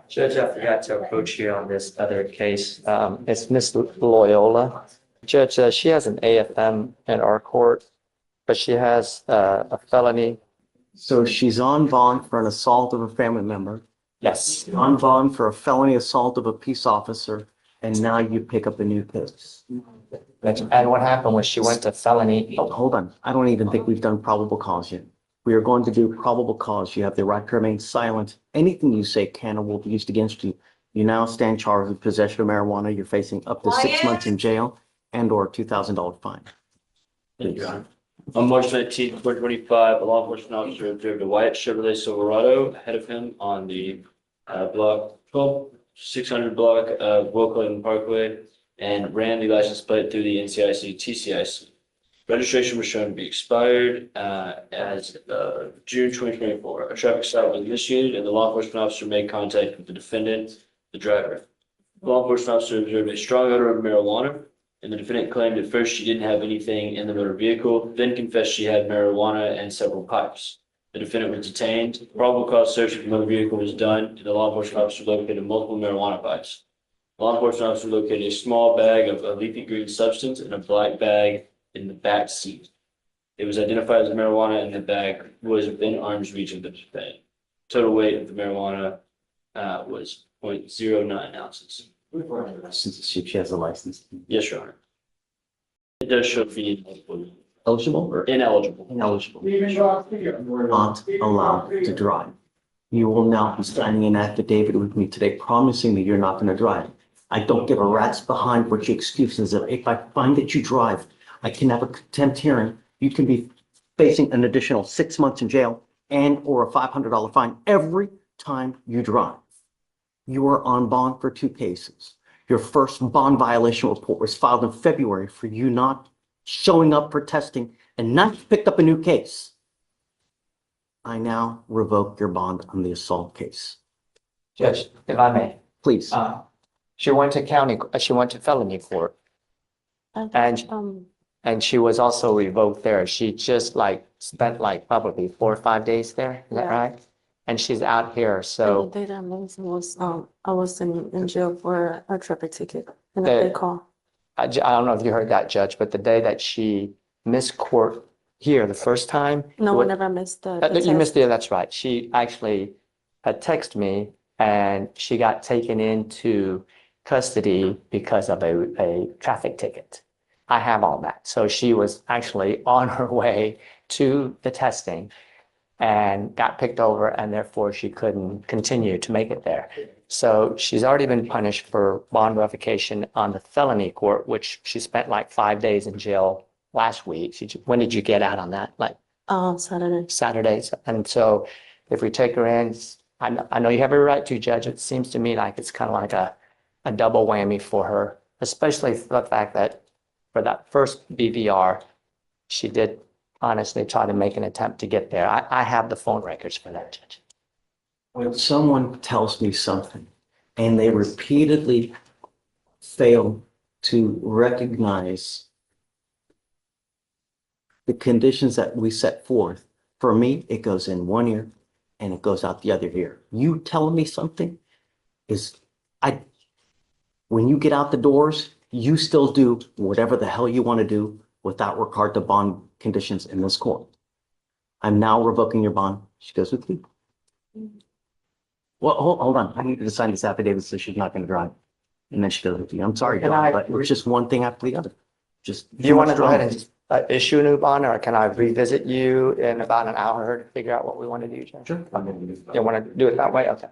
Judge, I forgot to approach you on this other case. It's Miss Loyola. Judge, she has an AFM in our court, but she has a felony. So she's on bond for an assault of a family member, Yes. on bond for a felony assault of a peace officer, and now you pick up a new case. And what happened was she went to felony. Oh, hold on. I don't even think we've done probable cause yet. We are going to do probable cause. You have the right to remain silent. Anything you say can or will be used against you. You now stand charged with possession of marijuana. You're facing up to 6 months in jail and or $2,000 fine. Thank you, Your Honor. On March 19th, 2025, a law enforcement officer observed a white Chevrolet Silverado ahead of him on the block 12600 block of Wilkland Parkway and ran the license plate through the NCIC TCIC. Registration was shown to be expired as June 2024. A traffic stop was initiated and the law enforcement officer made contact with the defendant, the driver. The law enforcement officer observed a strong odor of marijuana, and the defendant claimed at first she didn't have anything in the motor vehicle, then confessed she had marijuana and several pipes. The defendant was detained. Probable cause search of the motor vehicle was done, and the law enforcement officer located multiple marijuana pipes. The law enforcement officer located a small bag of a leafy green substance and a black bag in the back seat. It was identified as marijuana, and the bag was within arm's reach of the defendant. Total weight of the marijuana was 0.09 ounces. Since she has a license. Yes, Your Honor. It does show be Eligible or ineligible. ineligible? Not allowed to drive. You will now be signing an affidavit with me today promising me you're not going to drive. I don't give a rat's behind what your excuse is. If I find that you drive, I can have a contempt hearing. You can be facing an additional 6 months in jail and or a $500 fine every time you drive. You are on bond for 2 cases. Your first bond violation report was filed in February for you not showing up for testing, and now you've picked up a new case. I now revoke your bond on the assault case. Judge, if I may, Please. she went to felony court, and she was also revoked there. She just spent probably 4 or 5 days there. Is that Yeah. right? And she's out here, The so date I missed was, I was in jail for a traffic ticket and a The- big call. I don't know if you heard that, Judge, but the day that she missed court here the first time. No, wa- I never missed the You missed test. it, that's right. She actually had texted me and she got taken into custody because of a traffic ticket. I have all that. So she was actually on her way to the testing and got picked over, and therefore she couldn't continue to make it there. So she's already been punished for bond revocation on the felony court, which she spent 5 days in jail last week. When did you get out on that? Saturday. Saturdays. And so if we take her in, I know you have a right to, Judge. It seems to me like it's kind of like a double whammy for her, especially for the fact that for that first BVR, she did honestly try to make an attempt to get there. I have the phone records for that, Judge. When someone tells me something and they repeatedly fail to recognize the conditions that we set forth, for me, it goes in one ear and it goes out the other ear. You telling me something when you get out the doors, you still do whatever the hell you want to do without regard to bond conditions in this court. I'm now revoking your bond. She goes with you. Well, hold on. I need to sign this affidavit so she's not going to drive. And then she goes with you. I'm sorry, Can John, I- but it's just one thing after the other. Just Do you want to go ahead and just issue a new bond, or can I revisit you in about an hour to figure out what we want to do, Judge? Sure. You want to do it that way? Okay.